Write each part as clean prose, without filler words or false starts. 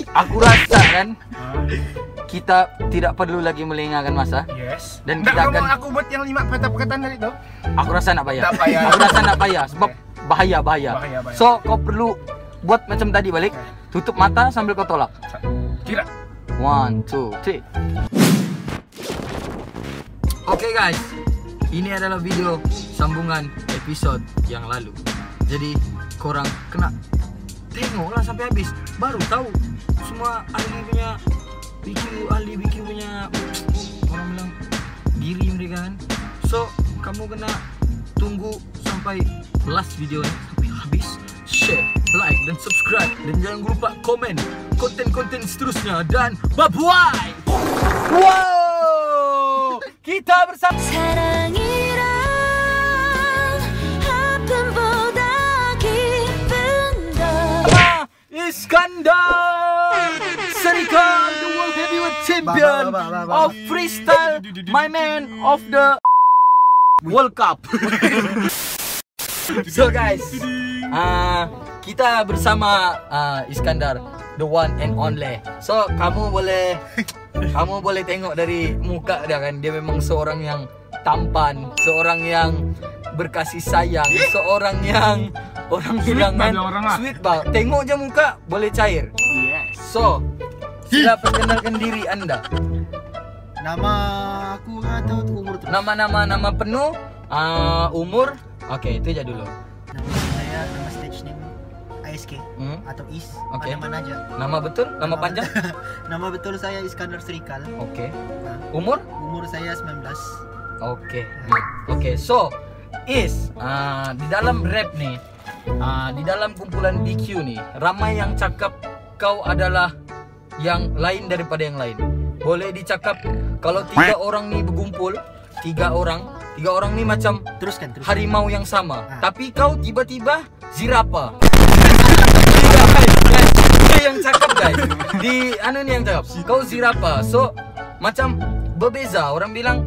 Aku rasa kan kita tidak perlu lagi melengahkan masa. Yes. Dan Nggak, kita kamu akan. aku buat yang 5 patah perkataan tadi tuh. Aku rasa nak payah. Tak payah. Aku rasa nak payah sebab bahaya. Bahaya. So kau perlu buat macam tadi balik. Tutup mata sambil kau tolak. Kira. 1, 2, 3. Oke guys, ini adalah video sambungan episode yang lalu. Jadi korang kena tengoklah sampai habis, baru tahu semua ahli punya ahli BQ punya orang bilang diri mereka kan. So kamu kena tunggu sampai last videonya sampai habis. Share, like dan subscribe, dan jangan lupa komen konten-konten seterusnya. Dan bye-bye. Wow, kita bersama 사랑이란 아픔보다 기쁜 것 Iskandar Serikal, the world heavyweight champion of freestyle, my man of the World Cup. So guys, kita bersama Iskandar, the one and only. So kamu boleh tengok dari muka dia kan, dia memang seorang yang tampan, seorang yang berkasih sayang, seorang yang orang bilang kan sweet banget. Tengok je muka boleh cair. Yes. So sila perkenalkan diri anda. Nama aku nggak tahu tuh umur terus. Nama penuh, umur. Oke, itu aja dulu. Nama saya, nama stage name ISK atau Is. Oke. Ada mana aja. Nama betul, nama panjang. Nama betul saya Iskandar Serikal. Oke. Nah, Umur? umur saya 19. Oke. Oke, so Is, di dalam rap nih, di dalam kumpulan BQ nih, ramai yang cakap kau adalah yang lain daripada yang lain. Boleh dicakap kalau 3 orang nih berkumpul, 3 orang nih macam Teruskan. harimau yang sama, tapi kau tiba-tiba zirafa. Dia yang cakap guys, di nih yang cakap kau zirafa. So macam berbeza. Orang bilang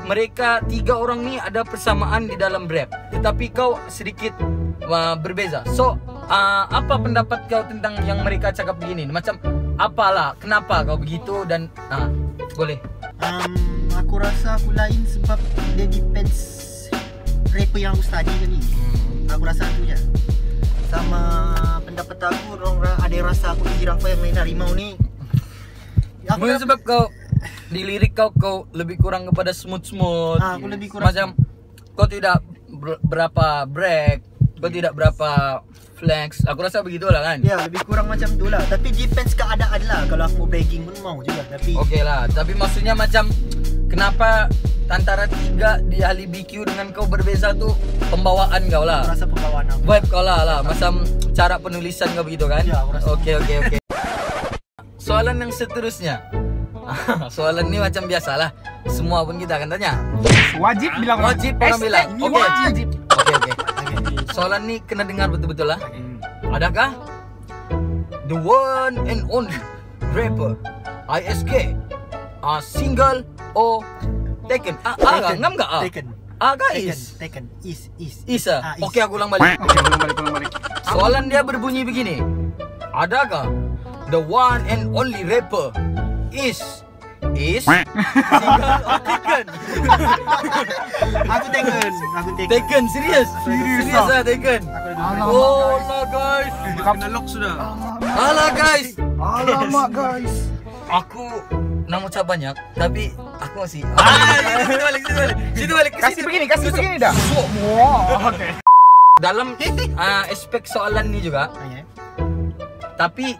mereka 3 orang ni ada persamaan di dalam rap, tetapi kau sedikit berbeza. So apa pendapat kau tentang yang mereka cakap begini? Macam apalah, kenapa kau begitu? Dan boleh. Aku rasa aku lain sebab dia depends rapper yang aku study kali. Aku rasa tu je. Sama pendapat aku, orang ada yang rasa aku zirafa yang lain harimau ni. Mungkin sebab kau di lirik kau lebih kurang kepada smooth. Aku lebih kurang macam kau tidak berapa break, kau tidak berapa flex. Aku rasa begitulah kan. Ya, lebih kurang macam tu lah. Tapi depends keadaan lah. Kalau aku mau breaking pun mau juga. Tapi Okey lah. Tapi maksudnya macam kenapa antara 3 di ahli BQ dengan kau berbeza tu pembawaan kau lah. aku rasa pembawaan aku. Vibe kau lah. Macam cara penulisan kau begitu kan. Ya, aku rasa. Okey. Soalan yang seterusnya. Soalan ni macam biasalah. Semua pun kita akan tanya. Wajib bilang. Wajib orang bilang. Ini Okey. wajib. Okey. Soalan ni kena dengar betul-betul lah. Adakah the one and only rapper ISK single or taken? Ngam enggak? Taken. Guys. Taken. Is. Isa. Okey, aku ulang balik. Oke, ulang balik. Soalan dia berbunyi begini. Adakah the one and only rapper is single or taken? Aku taken. Taken, serius? Serius lah taken. Oh lah guys. Kena lock sudah. Alah guys. Alamak guys. Aku nak ucap banyak, tapi aku masih Situ balik. Kasih begini dah. Oke. Dalam aspek soalan ni juga. Tapi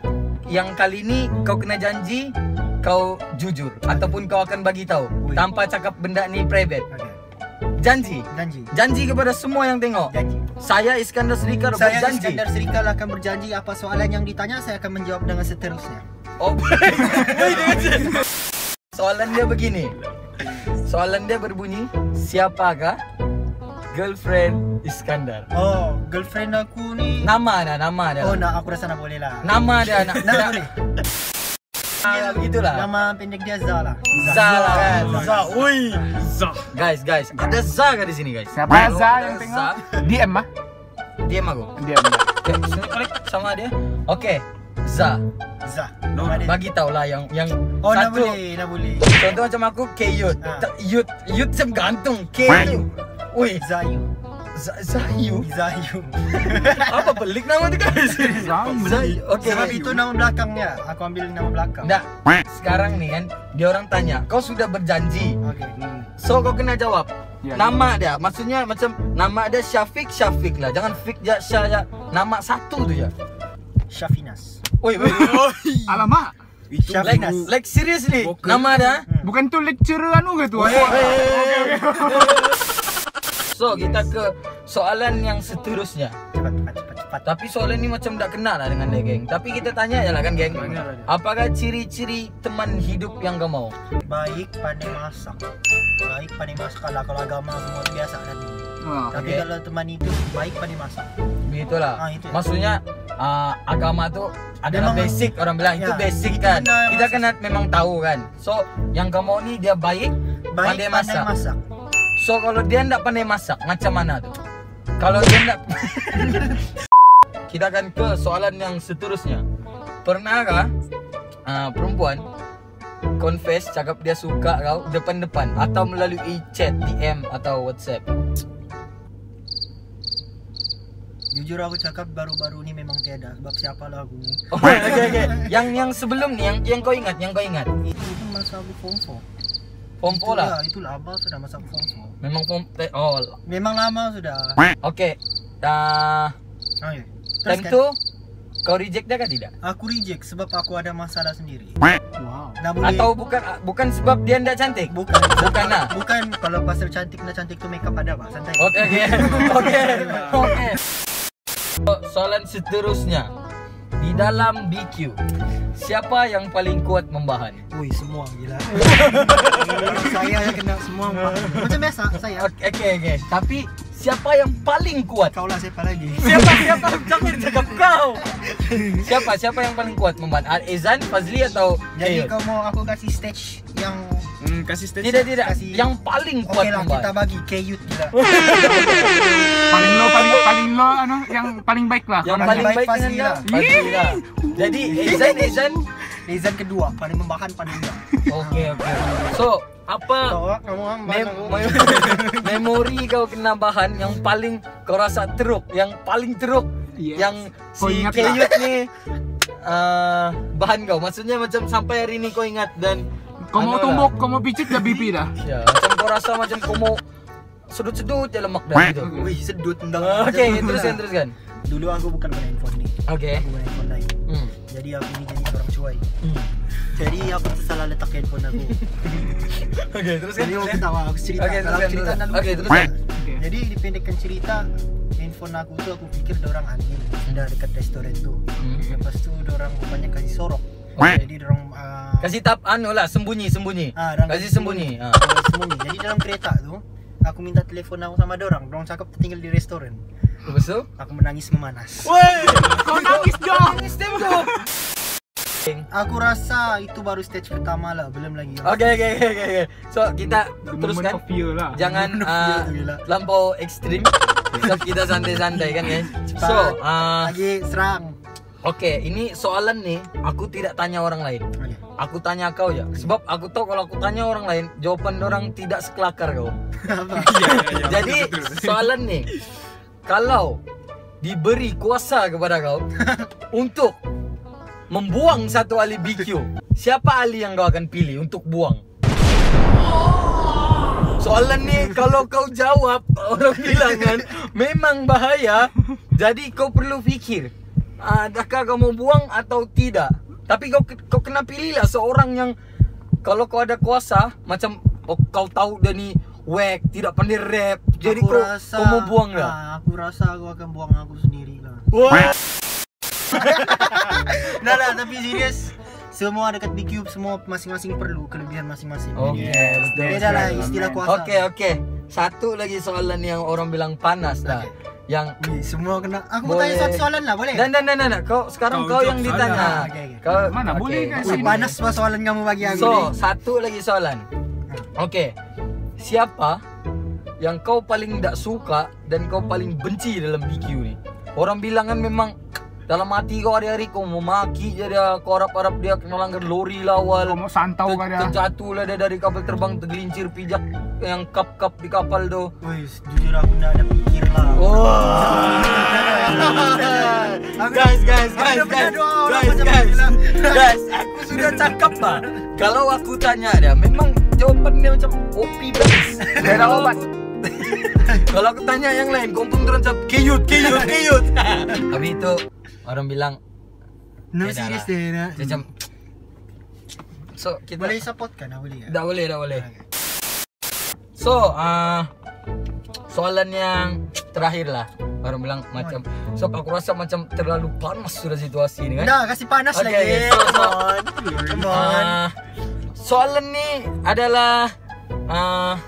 yang kali ni kau kena janji kau jujur ataupun kau akan bagi tahu tanpa cakap benda ni private. Janji kepada semua yang tengok. Janji. Saya Iskandar Serikal berjanji. Iskandar Serikal akan berjanji apa soalan yang ditanya saya akan menjawab dengan seterusnya. Oh, baik. Soalan dia begini. Soalan dia berbunyi, siapakah girlfriend Iskandar? Oh, girlfriend aku ni. Nama dia. Oh, aku rasa nak boleh lah. Nama dia nak boleh. begitulah. Nama pendek dia Za lah. Za lah kan. Za. Ui. Za. Guys, ada Za ke di sini guys? Siapa Kalau Za ada yang tengok? Za, DM ah. diam aku. DM. Okay, sini korek sama dia. Oke, Za. Zah. No. Ada- Bagi tau lah yang Oh, nak satu. boleh, nak boleh. Contoh macam aku K-Yut. Ah. Yut macam gantung. K tu. Ui, Zayu. Zayu. Zayu. Apa pelik nama tu guys? Zayu. Okey. Sebab itu nama belakangnya. Aku ambil nama belakang. Nggak, sekarang nih kan dia orang tanya, kau sudah berjanji. Okey. So kau kena jawab. Ya, Nama dia, maksudnya macam nama dia Syafiq lah. Jangan Fik je Syah je. Nama satu tu je. Syafinas. Oi, Alamak. Itu like seriously. Bukan. Nama dia. Bukan tu lecturer anu ke tu? So kita ke soalan yang seterusnya. Cepat. Tapi soalan ni macam tak kenal lah dengan dia geng. Tapi kita tanya je lah kan geng. Tanya lah dia. Apakah ciri-ciri teman hidup yang kau mau? Baik pandai masak. Baik pandai masak kalau agama semua biasa nanti. Tapi Okey. kalau teman itu baik pandai masak. Begitulah. Itu ya. Maksudnya agama tu adalah Memang- basic, orang bilang itu Ya, basic itu kan. benda yang Kita masuk. kena memang tahu kan. So yang kau mau ni dia baik, pandai Baik pandai masak. masak. So kalau dia ndak pandai masak, macam mana tu? Kalau dia ndak kita akan ke soalan yang seterusnya. Pernahkah perempuan confess cakap dia suka kau depan-depan atau melalui chat, DM atau WhatsApp? Jujur aku cakap baru-baru ni memang tiada. Sebab siapalah aku ni. Oh, okay. Yang sebelum ni yang kau ingat, Itu masa aku form 4. Form 4 lah. Itu lama sudah masa aku form 4. Memang oh. Memang lama sudah. Okey. Ayo. Time tu kau reject dia kan tidak? Aku reject sebab aku ada masalah sendiri. Wow. Nah, boleh. Atau bukan sebab dia ndak cantik? bukan. Bukan lah. Bukan kalau pasal cantik tu make up ada pak, santai. Okey. Soalan seterusnya. Di dalam BQ, siapa yang paling kuat membahan? Woi, semua gila. Saya yang kena semua. Macam biasa saya. Okey. Tapi siapa yang paling kuat? Kau lah siapa lagi? Siapa? Jangan cakap kau. Siapa yang paling kuat membahan? Ezan, Fazli atau Jadi Kayut? kau mau aku kasih stage yang Kasih stage. Tidak. kasih- Yang paling kuat Okey lah, membahan. kita bagi Kayut gila. Paling low anu yang paling baik lah. Yang Paling paling baik baik Fazli dengan lah. kau? Fazli lah. Jadi Ezan. Rizan kedua, paling membahan paling enggak. Okey. So, apa Kau kamu memori kau kena bahan yang paling kau rasa teruk, yang paling teruk Yes. yang Kau si ingat Kayut ni bahan kau. Maksudnya macam sampai hari ni kau ingat dan Kau mau anu tumbuk, kau mau picit dah pipi dah. lah. Ya, macam kau rasa macam kau mau sedut-sedut je lemak dah gitu. Wih, sedut tendang. Okey, teruskan. Dulu aku bukan main handphone ni. Okey. Aku main handphone lain. Jadi aku ni jadi orang cuai. Jadi aku tersalah letak handphone aku. Okey, teruskan. Jadi aku ketawa, aku cerita. Okey, Kalau teruskan. cerita dah lucu. Okey, teruskan. Okey. Jadi dipendekkan cerita, handphone aku tu aku pikir ada orang ambil dah dekat restoran tu. Lepas tu ada orang rupanya kasih sorok. Okey. Jadi orang Kasih lah sembunyi. orang Kasih sembunyi. sembunyi. Jadi dalam kereta tu aku minta telefon aku sama orang cakap tinggal di restoran. Lepas tu? Aku menangis memanas. Woi, Kau nangis dong. nangis dem tu. Aku rasa itu baru stage pertama lah, belum lagi. Okey. So kita Moment teruskan. of fear lah. Jangan Fear tu gila. lampau ekstrim. So kita santai-santai kan guys. So Lagi serang. okey, ini soalan nih aku tidak tanya orang lain. Okey. Aku tanya kau ya. Sebab aku tahu kalau aku tanya orang lain, jawapan orang tidak sekelakar kau. Iya. Jadi soalan nih, kalau diberi kuasa kepada kau untuk membuang satu ahli BQ, siapa ahli yang kau akan pilih untuk buang? Soalan nih kalau kau jawab, orang bilang kan memang bahaya. Jadi kau perlu fikir, adakah kau mau buang atau tidak. Tapi kau kena pilih lah seorang yang kalau kau ada kuasa, macam kau tahu dia ni wack, tidak pandai rap. Jadi kau mau buang lah. Aku rasa aku akan buang aku sendiri lah. Wah. Nah, tapi serius. Semua dekat BQ semua masing-masing perlu kelebihan masing-masing. Oke, betul. Beda lah istilah kuasa. Oke. Satu lagi soalan yang orang bilang panas lah. Yang Wih, semua kena. Aku mau Boleh. tanya satu soalan lah, boleh? Dan. Sekarang Kau kau yang jawab ditanya. soalan. Okey. Kau Mana boleh kan? Wih, panas semua soalan kamu bagi aku So, ni. satu lagi soalan. Oke. Siapa yang kau paling tak suka dan kau paling benci dalam BQ ni? Orang bilang kan memang dalam hati kau hari-hari kau mau maki je dia, kau harap-harap dia kena langgar lori lah awal. Kau mau santau kan dia. Terjatuh lah dia dari kapal terbang, tergelincir pijak yang kap-kap di kapal tu. Woi, jujur aku dah ada pikir lah. Guys, aku sudah cakap lah. Kalau aku tanya dia, memang jawapannya macam kopi base. Beda obat. Kalau aku tanya yang lain, kompon terus macam keyut. Tapi itu orang bilang No beda serius lah. deh nak. Macam so kita Boleh support kan? Boleh ya? dah boleh. So, soalan yang terakhir lah. Orang bilang macam, so aku rasa macam terlalu panas sudah situasi ni kan. Dah kasih panas Okay, lagi. Come on. Soalan ni adalah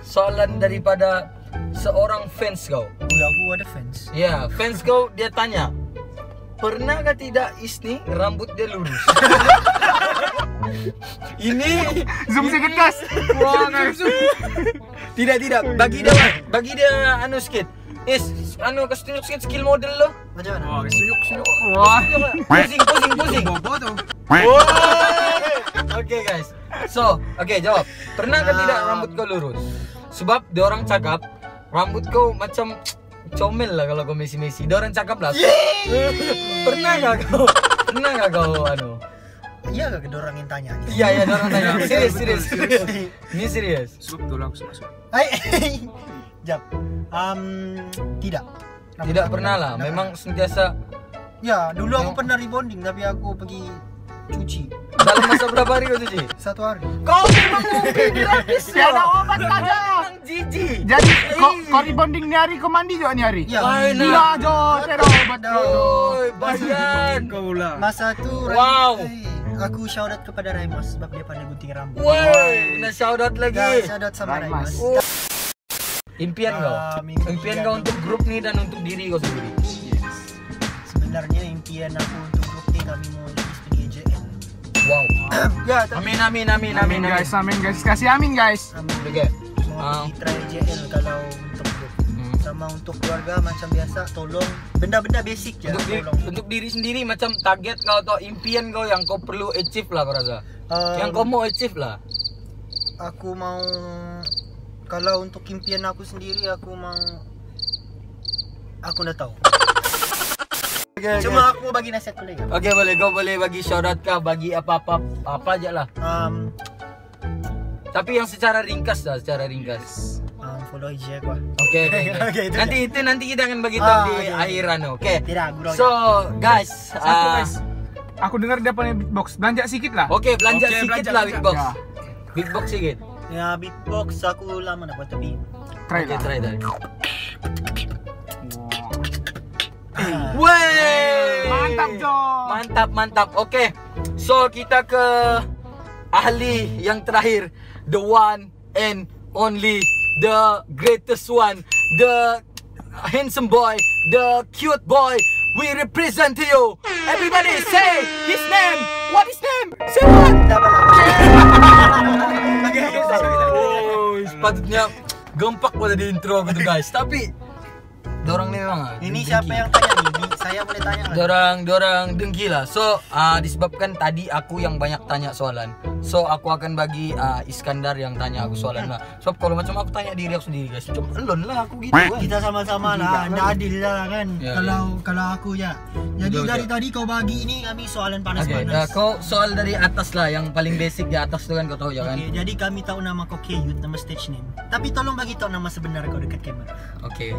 soalan daripada seorang fans kau. Aku ada fans. Ya, fans kau dia tanya, pernahkah tidak Isni rambut dia lurus? Ini Zoom sikit guys. Wah guys. tidak. Bagi dia anu sikit. Kasih tunjuk sikit skill model lo. Macam mana? Wah. Pusing. Bobo tu. Okay guys. So, jawab. Pernahkah tidak rambut kau lurus? Sebab dia orang cakap rambut kau macam comel lah kalau kau Messi. Dia orang cakap lah. Pernahkah kau anu? Iya gak ada orang yang tanya ni? Iya, dia orang tanya. Serius. Ini serius. Betul aku suka. Hai. Jap. Tidak. Tidak pernah lah. Memang sentiasa Ya, dulu aku pernah rebonding tapi aku pergi cuci dalam masa berapa hari kau cuci? 1 hari. Kau memang mungkin gratis Ya ada obat saja. Memang jijik. Jadi kau rebonding ni hari kau mandi juga ni hari? Ya. Gila Jo, ada obat Jo. Oi, Bayan. Masa tu Wow. aku shout out kepada Raimas sebab dia pandai gunting rambut. Woi, kena shout out Ya, lagi. shout out sama Raimas. Raimas. Impian kau. Impian kau untuk grup ni dan untuk diri kau sendiri. Sebenarnya impian aku untuk grup ni kami mau lulus pergi JL. Wow. Ya, tapi Amin. Amin guys. Kasih amin guys. Okay. mau pergi try JL kalau untuk grup. Sama untuk keluarga macam biasa tolong benda-benda basic je tolong. Untuk diri sendiri macam target kau atau impian kau yang kau perlu achieve lah kau rasa. Yang kau mau achieve lah. Aku mau kalau untuk impian aku sendiri aku udah tahu. Cuma aku mau bagi nasihat kolega. Okay, boleh. Kau boleh bagi shout out kah, bagi apa aja lah. Tapi yang secara ringkas. Follow IG aku. Okay. Okay, itu nanti kita akan bagi tahu di okay. akhiran. Okay. Tidak, gurau. So guys, Satu guys. Aku dengar dia punya beatbox. Belanja sikit lah. okay, belanja Okay, sikit belanja, lah belanja. beatbox. Ya. Beatbox sikit. Ya beatbox aku lama nak buat tapi Try Okay, lah. try. Wow. Wey! Mantap Jo. Mantap. Okay. So kita ke ahli yang terakhir, the one and only, the greatest one, the handsome boy, the cute boy. We represent to you. Everybody say his name. What is name? Say what? Oh, sepatutnya gempak pada di intro gitu guys. Tapi dorang ni memang ini dengki. siapa yang tanya nih? Saya boleh tanya nggak? Dorang dengki lah. So disebabkan tadi aku yang banyak tanya soalan, so aku akan bagi Iskandar yang tanya aku soalan lah. Sebab kalau macam aku tanya diri aku sendiri guys, macam elon lah aku gitu kan. Kita sama-sama lah, anda adil lah kan. Ya, Kalau aku ya. Jadi Betul, dari betul. tadi kau bagi ini kami soalan Okay, panas-panas. kau soal dari atas lah, yang paling basic di atas tu kan kau tahu ya kan. Oke, jadi kami tahu nama kau Keyut, nama stage name. Tapi tolong bagi tahu nama sebenar kau dekat kamera. Okay.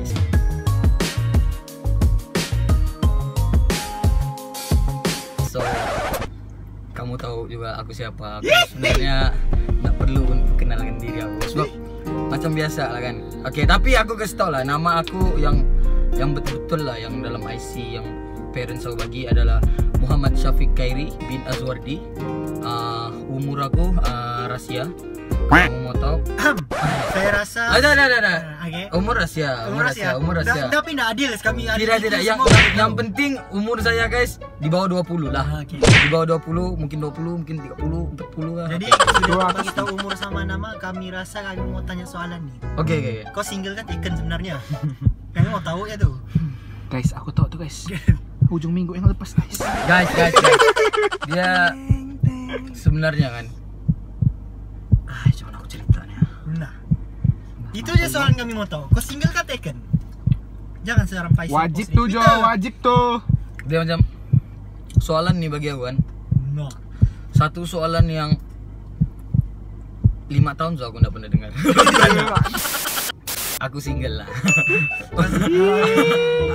So kamu tahu juga aku siapa. Aku sebenarnya tak perlu kenalkan diri aku sebab macam biasa lah kan. Okay, tapi aku kasih tau lah nama aku yang betul-betul lah, yang dalam IC yang parents aku bagi adalah Muhammad Syafiq Khairi bin Azwardi. Umur aku rahasia. Kamu mau tahu? Saya rasa Ada. Oke. Umur rahasia. Tapi tidak adil kami adil. Tidak. Yang penting umur saya guys di bawah 20 lah. Oke. Di bawah 20, mungkin 20, mungkin 30, 40 lah. Jadi sudah bagi tahu umur sama nama, kami rasa kami mau tanya soalan nih. Oke. Kau single kan Taken sebenarnya? Kami mau tahu ya tuh. Guys, aku tahu tuh guys. ujung minggu yang lepas guys. Guys. Dia sebenarnya kan. Coba aku ceritanya. Nah, itu aja soal kami mau tahu. Kau single kah Taken? Jangan sekarang Faisal. Wajib post tuh di Jo, Twitter. wajib tuh. Dia macam soalan nih bagi aku kan. Nah, Satu soalan yang 5 tahun aku nggak pernah dengar. Aku single lah.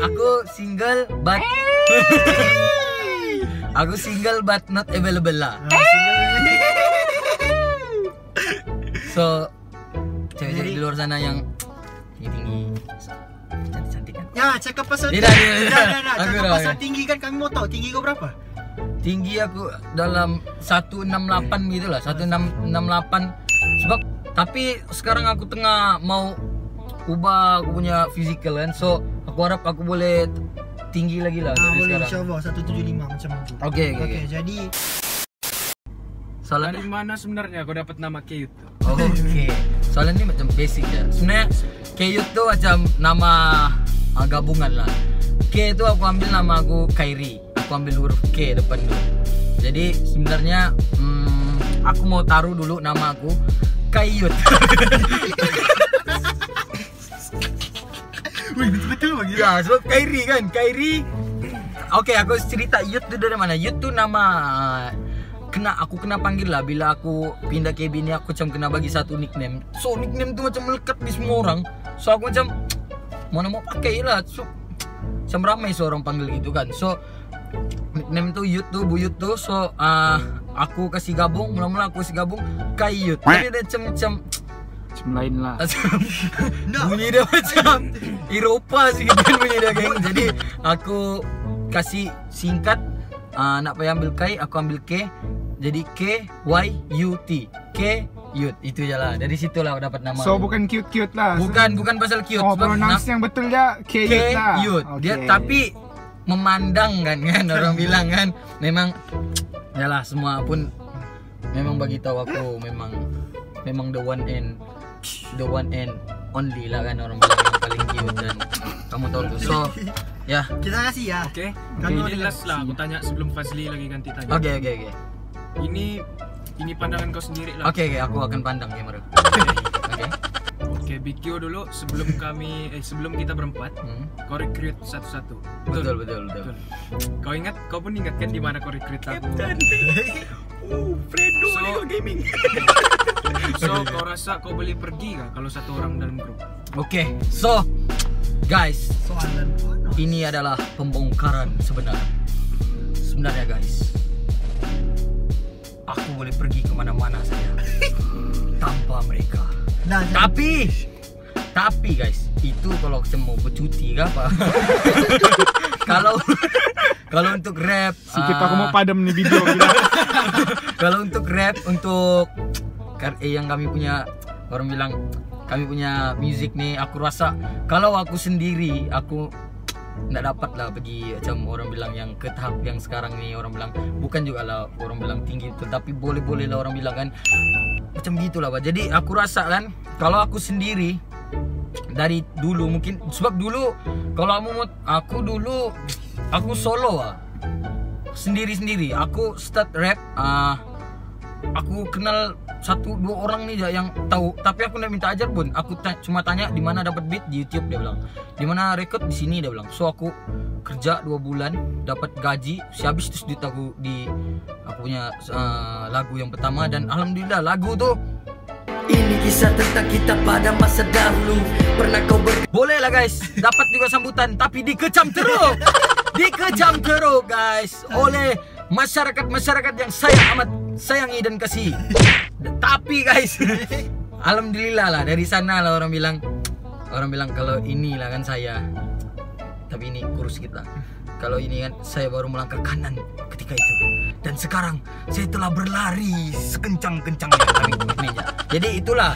Aku single but aku single but not available lah. So cewek-cewek di luar sana yang tinggi-tinggi, cantik-cantik kan. ya cakap pasal Tidak. Cakap Aku pasal dah. tinggi kan kami mau tahu. Tinggi kau berapa? Tinggi aku dalam 168 gitu lah, 1668. Sebab tapi sekarang aku tengah mau ubah aku punya physical kan. So aku harap aku boleh tinggi lagi lah dari Boleh sekarang. insyaallah 175 macam itu. Oke. Jadi Soalan Dari mana sebenarnya kau dapat nama Keyut tuh? Oke. Soalan ini macam basic ya. Sebenarnya Keyut tuh macam nama gabungan lah. K itu aku ambil nama aku Kairi. Aku ambil huruf K depan dulu. Jadi sebenarnya aku mau taruh dulu nama aku Kayut. wih, betul begitu. Ya, sebab Kairi kan, Kairi. Oke, aku cerita Yut itu dari mana? Yut tuh nama aku kena panggil lah bila aku pindah ke ini, aku macam kena bagi satu nickname. So nickname tuh macam melekat di semua orang. So aku macam mana mau pakai lah. So macam ramai seorang panggil gitu kan. So nickname tuh Yut tuh, Bu Yut tuh. So aku kasih gabung, mula-mula aku kasih gabung Kayut. Tapi dia macam Macam lain lah. bunyi dia macam Eropa sih gitu kan bunyi dia geng. Jadi aku kasih singkat, nak payah ambil Kai, aku ambil K. Jadi K-Y-U-T, K-Yut, itu je lah. Dari situ lah dapat nama. So bukan cute-cute lah. bukan pasal cute. Oh, sebab pronounce yang betul dia Keyut lah. K-Yut. Dia Oke. tapi memandang kan orang bilang kan. Memang yalah, semua pun memang bagi tahu aku memang the one and only lah kan, orang bilang yang paling cute dan kamu tahu tuh. So ya. Kita kasih ya. Oke. Kami Oke, mau ini dengar. last lah. Aku tanya sebelum Fazli lagi ganti tanya. Oke. Ini pandangan kau sendiri lah. Oke, aku akan pandang kamera. Oke. Oke, Bikyo dulu sebelum sebelum kita berempat, kau rekrut satu-satu. Betul. Kau pun ingat kan di mana kau rekrut aku? Fredo So- gaming. So, kau rasa kau boleh pergi kah kalau satu orang dalam grup? Oke, so guys, Soalan ini adalah pembongkaran sebenarnya guys. Aku boleh pergi kemana-mana saja tanpa mereka. Nah, Tapi guys, itu kalau kita mau bercuti ke apa? kalau untuk rap, Sikit aku mau padam nih video gila. kalau untuk rap, untuk yang kami punya, orang bilang kami punya music nih, aku rasa kalau aku sendiri aku nggak dapat lah pergi macam orang bilang yang ke tahap yang sekarang nih. Orang bilang bukan juga lah orang bilang tinggi itu, tapi boleh lah orang bilang kan macam gitulah Pak. Jadi aku rasa kan kalau aku sendiri dari dulu, mungkin sebab dulu kalau aku solo lah, sendiri aku start rap. Aku kenal 1-2 orang nih yang tahu, tapi aku nggak minta ajar pun. Aku cuma tanya di mana dapat beat, di YouTube dia bilang. Di mana record, di sini dia bilang. So aku kerja 2 bulan, dapat gaji, habis terus duit aku punya lagu yang pertama, dan alhamdulillah lagu tuh. Ini kisah tentang kita pada masa dahulu. Pernah kau boleh lah guys, dapat juga sambutan, tapi dikecam teruk. Dikecam teruk guys oleh masyarakat yang saya amat sayangi dan kasih. Tapi guys, alhamdulillah lah, dari sana lah orang bilang kalau inilah kan saya, tapi ini kurus kita. Kalau ini kan saya baru melangkah kanan ketika itu, dan sekarang saya telah berlari sekencang-kencangnya kami meja. Jadi itulah,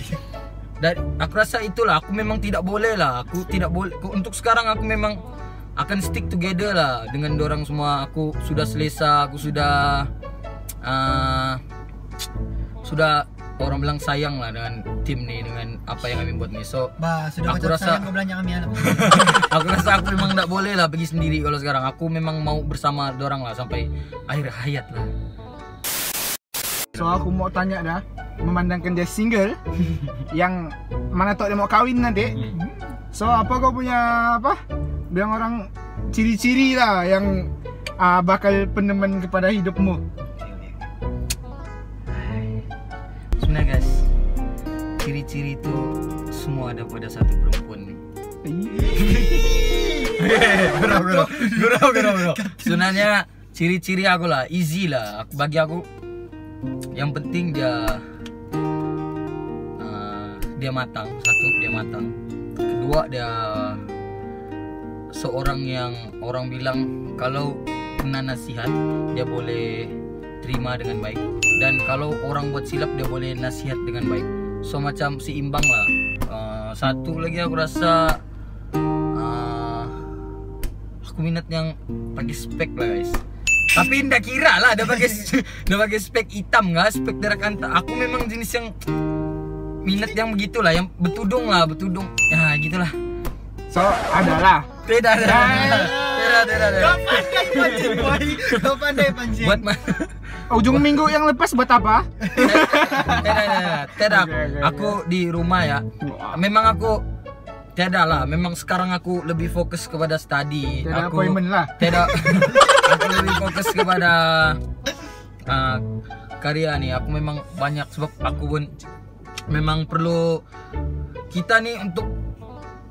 dan aku rasa itulah, aku memang tidak boleh lah, aku tidak boleh untuk sekarang. Aku memang akan stick together lah dengan dorang semua. Aku sudah selesa, aku sudah orang bilang sayang lah dengan tim nih, dengan apa yang kami buat nih. So Sudah aku macam rasa sayang kau belanja kami alam. aku rasa aku memang tidak boleh lah pergi sendiri kalau sekarang. Aku memang mau bersama dorang lah sampai akhir hayat lah. So aku mau tanya dah, memandangkan dia single yang mana tahu dia mau kawin nanti. So apa kau punya apa? Bilang orang ciri-ciri lah yang bakal peneman kepada hidupmu. Sebenarnya guys, ciri-ciri itu semua ada pada satu perempuan nih. Gurau. Sebenarnya ciri-ciri aku lah, easy lah. Bagi aku, yang penting dia matang. Satu, dia matang. Kedua, dia seorang yang orang bilang kalau kena nasihat dia boleh terima dengan baik, dan kalau orang buat silap dia boleh nasihat dengan baik. So macam seimbang lah. Satu lagi aku rasa aku minat yang pakai spek lah guys. Tapi ndak kira lah dia pakai spek hitam nggak, spek darah kanta. Aku memang jenis yang minat yang begitulah, yang betudung. Ya gitulah. So adalah. Tidak. Kau pandai pancing. Buat Ujung minggu yang lepas buat apa? Tidak. Okay. Aku di rumah ya. Memang aku tidak lah. Memang sekarang aku lebih fokus kepada study. Tidak Aku appointment lah. tidak. Aku lebih fokus kepada karya nih. Aku memang banyak, sebab aku pun memang perlu kita nih untuk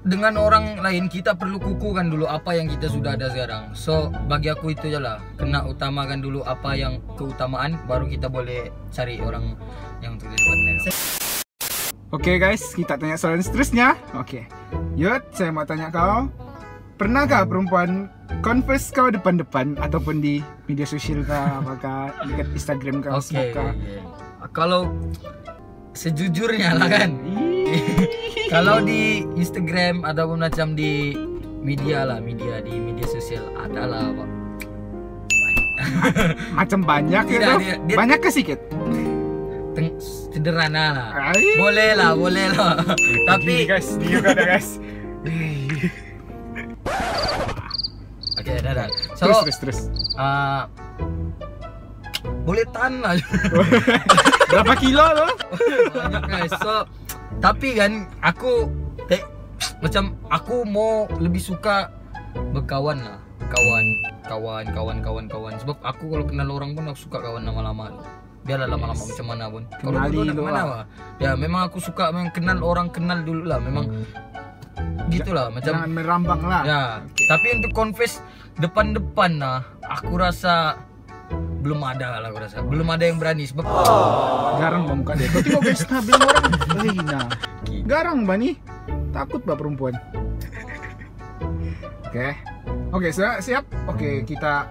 dengan orang lain, kita perlu kukuhkan dulu apa yang kita sudah ada sekarang. So bagi aku itu aja lah, kena utamakan dulu apa yang keutamaan, baru kita boleh cari orang yang untuk di depannya. Oke guys, kita tanya soalan seterusnya. Oke, Yud, saya mau tanya kau, pernahkah perempuan confess kau depan-depan ataupun di media sosial kah, apakah dekat Instagram kau? Oke. Kalau sejujurnya lah kan, kalau di Instagram ataupun macam di media di media sosial adalah Pak. Macam banyak Tidak, gitu. dia- Banyak ke sedikit? Sederhana lah. Ai. Boleh lah. Tapi guys, dia juga ada guys. oke, dah. So Terus. boleh tahan lah. Berapa kilo lo? Banyak guys. So tapi kan aku macam aku mau lebih suka berkawan lah, kawan. Sebab aku kalau kenal orang pun aku suka kawan lama-lama. Biarlah lama-lama macam mana pun. Kalau Kenali dulu nak dulu kemana lah. lah. Ya memang aku suka memang kenal orang, kenal dulu lah. Memang gitulah macam. Jangan merambang lah. Ya, tapi untuk confess depan-depan lah, aku rasa belum ada lah, belum ada yang berani sebab Garang bang muka dia. Kau tengok guys, nah bilang orang, nah garang bani, takut bah perempuan. Oke, siap. Oke, kita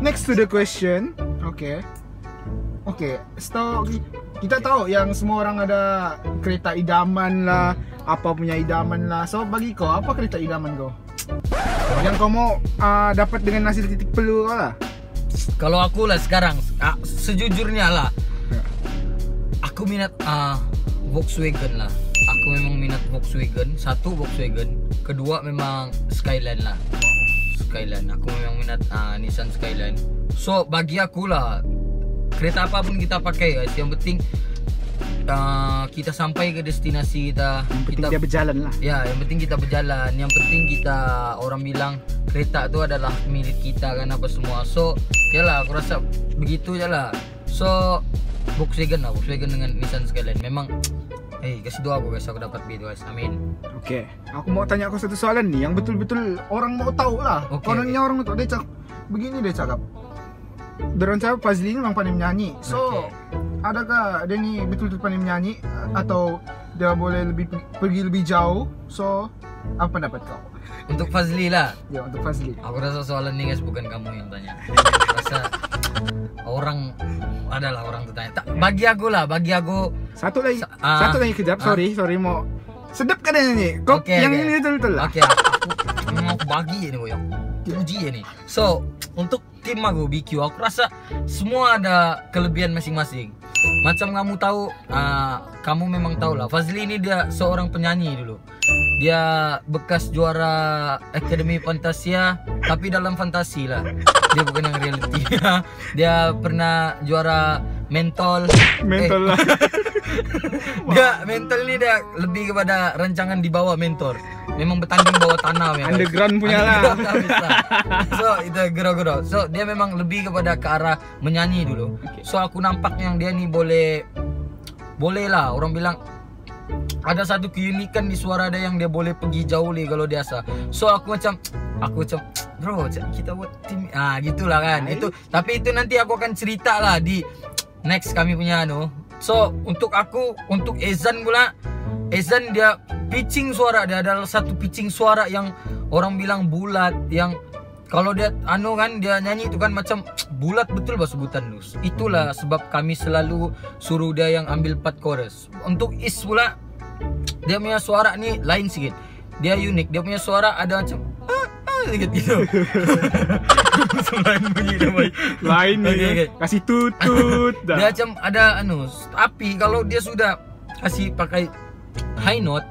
next to the question. Oke, setahu kita tahu yang semua orang ada kereta idaman lah, apa punya idaman lah. So bagi kau, apa kereta idaman kau? Yang kau mau dapat dengan hasil titik perlu kau lah. kalau aku lah sekarang sejujurnya lah, aku minat Volkswagen lah. Aku memang minat Volkswagen. Satu Volkswagen, kedua memang Skyline lah. Skyline. Aku memang minat Nissan Skyline. So bagi aku lah, kereta apapun kita pakai guys, yang penting kita sampai ke destinasi kita. Yang penting Kita dia berjalan lah. ya, yang penting kita berjalan. Yang penting kita, orang bilang kereta itu adalah milik kita kan, apa semua. So yalah, aku rasa begitu je lah. So Volkswagen dengan Nissan Skyline. Memang kasih doa aku guys, aku dapat begitu guys. Amin. Oke, aku mau tanya kau satu soalan nih yang betul-betul orang mau tahu lah. Oke, Kononnya orang mau tahu. Dia cakap begini, dia cakap. Dorang cakap Fazli ini memang pandai menyanyi. So, Oke. adakah dia ni betul-betul pandai menyanyi atau dia boleh pergi lebih jauh? So, apa pendapat kau? Untuk Fazli lah. Ya, untuk Fazli. Aku rasa soalan ini guys bukan kamu yang tanya. Rasa orang adalah orang tu tanya. Bagi aku Satu lagi kejap. Sorry mau sedap kan ni. Kau Oke, yang oke. ini betul-betul lah. Oke, aku memang aku bagi ni boy. Uji ni. So, untuk tim aku BQ, aku rasa semua ada kelebihan masing-masing. macam kamu tahu, kamu memang tahu lah, Fazli ini dia seorang penyanyi dulu. Dia bekas juara Akademi Fantasia, tapi dalam fantasi lah. Dia bukan yang reality. Dia pernah juara Mentol. Mental lah. Dia Mentol ini dia lebih kepada rancangan di bawah mentor. Memang bertanding bawah tanah memang. Underground punya lah. Underground habis lah. So itu gero-gero. So dia memang lebih kepada ke arah menyanyi dulu. So aku nampak yang dia ni boleh lah orang bilang ada satu keunikan di suara dia yang dia boleh pergi jauh lagi kalau biasa. So aku macam bro, kita buat tim gitulah kan. Itu tapi itu nanti aku akan cerita lah di next kami punya So untuk Ezan pula, Ezan dia pitching suara, dia adalah satu pitching suara yang orang bilang bulat, yang kalau dia kan dia nyanyi itu kan macam bulat betul bah sebutan lu. Itulah sebab kami selalu suruh dia yang ambil part chorus. Untuk Is pula, dia punya suara ni lain sikit. Dia unik, dia punya suara ada macam sikit gitu. Lain bunyi dia baik. Lain ni. Okay. Kasih tutut dah. Dia macam ada tapi kalau dia sudah kasih pakai high note,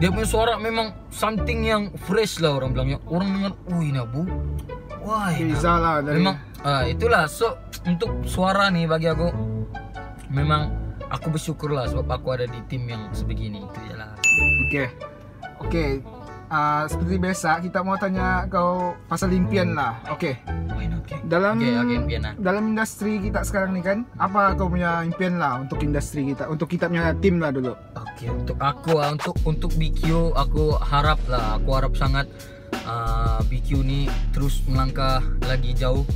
dia punya suara memang something yang fresh lah orang bilang. Orang dengar, Nabu. Wah, Beza lah dari... memang itulah. So untuk suara nih bagi aku memang aku bersyukur lah sebab aku ada di tim yang sebegini. Itu je lah. Oke. Seperti biasa kita mau tanya kau pasal impian lah. Oke. Why not? Okay. Dalam impian lah. dalam industri kita sekarang nih kan, apa kau punya impian lah untuk industri kita, untuk kita punya tim lah dulu. Oke, untuk aku untuk BQ aku harap sangat BQ ni terus melangkah lagi jauh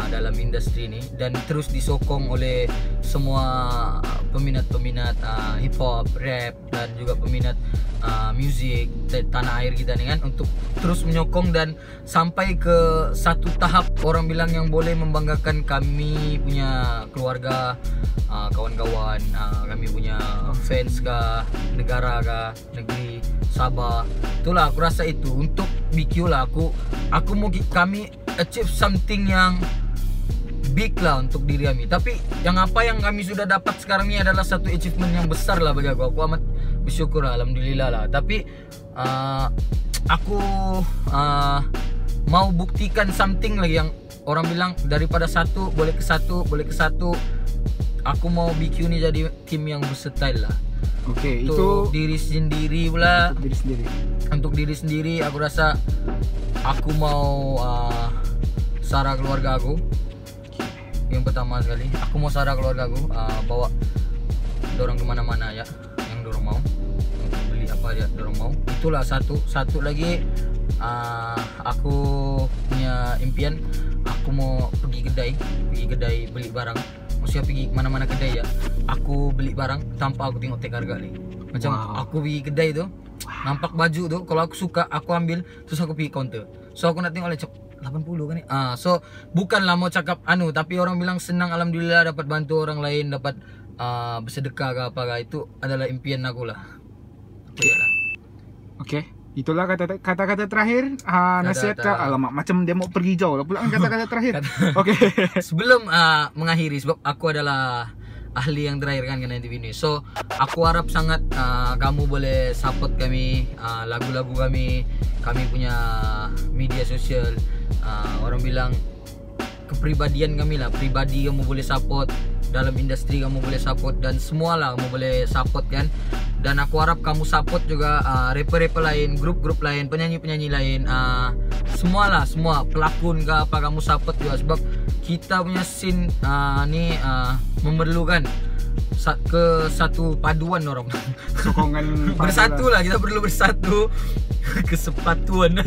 dalam industri ini dan terus disokong oleh semua peminat-peminat hip hop, rap dan juga peminat music tanah air kita nih kan, untuk terus menyokong dan sampai ke satu tahap orang bilang yang boleh membanggakan kami punya keluarga, kawan-kawan, kami punya fans kah, negara kah, negeri Sabah. Itulah aku rasa itu untuk BQ lah, aku mau kami achieve something yang big lah untuk diri kami. Tapi yang kami sudah dapat sekarang ini adalah satu achievement yang besar lah bagi aku. Aku amat bersyukur lah, alhamdulillah lah. Tapi aku mau buktikan something lagi yang orang bilang daripada satu boleh ke satu. Aku mau BQ ni jadi tim yang versatile lah. Oke, Untuk itu diri sendiri pula. Untuk diri sendiri aku rasa aku mau sarah keluarga aku. Yang pertama sekali, aku mau sarah keluarga aku, bawa dorong kemana-mana ya, yang dorong mau, beli apa aja dorong mau. Itulah satu lagi, aku punya impian, aku mau pergi kedai beli barang. Maksudnya pergi mana-mana kedai ya, aku beli barang tanpa aku tengok tag harga lagi. Macam aku pergi kedai tu, nampak baju tu, kalau aku suka aku ambil, terus aku pergi counter. So aku nak tengok lagi 80 kan ni. So bukanlah mau cakap tapi orang bilang senang, alhamdulillah dapat bantu orang lain, dapat bersedekah ke apa ke, itu adalah impian aku lah. Iyalah. Oke, itulah kata-kata terakhir. Nasihat kau, alamak macam dia mau pergi jauh lah pula kan kata-kata terakhir. Oke. Sebelum mengakhiri, sebab aku adalah ahli yang terakhir kan kena interview ini. So aku harap sangat kamu boleh support kami, lagu-lagu kami punya media sosial. Orang bilang kepribadian kami lah, pribadi kamu boleh support, dalam industri kamu boleh support, dan semualah kamu boleh support kan. Dan aku harap kamu support juga rapper-rapper lain, grup-grup lain, penyanyi-penyanyi lain, semua pelakon ke apa, kamu support juga. Sebab kita punya scene ni memerlukan ke satu paduan orang. Sokongan bersatu lah, kita perlu bersatu. Kesepatuan.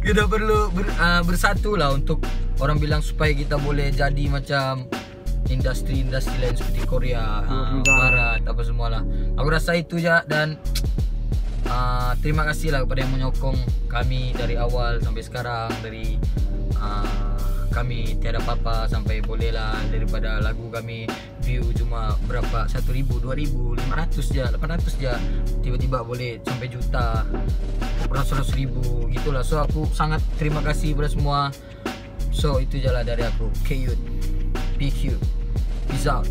Kita perlu bersatu lah untuk orang bilang supaya kita boleh jadi macam industri lain seperti Korea, Barat, apa semualah. Aku rasa itu ya. Dan terima kasih lah kepada yang menyokong kami dari awal sampai sekarang, dari kami tiada apa-apa sampai boleh lah, daripada lagu kami view cuma berapa, 1.000, 2.000, 500 je, 800 je, tiba-tiba boleh sampai juta, 100.000 gitulah. So aku sangat terima kasih kepada semua. So itu je lah dari aku. KYUT BQ, peace out.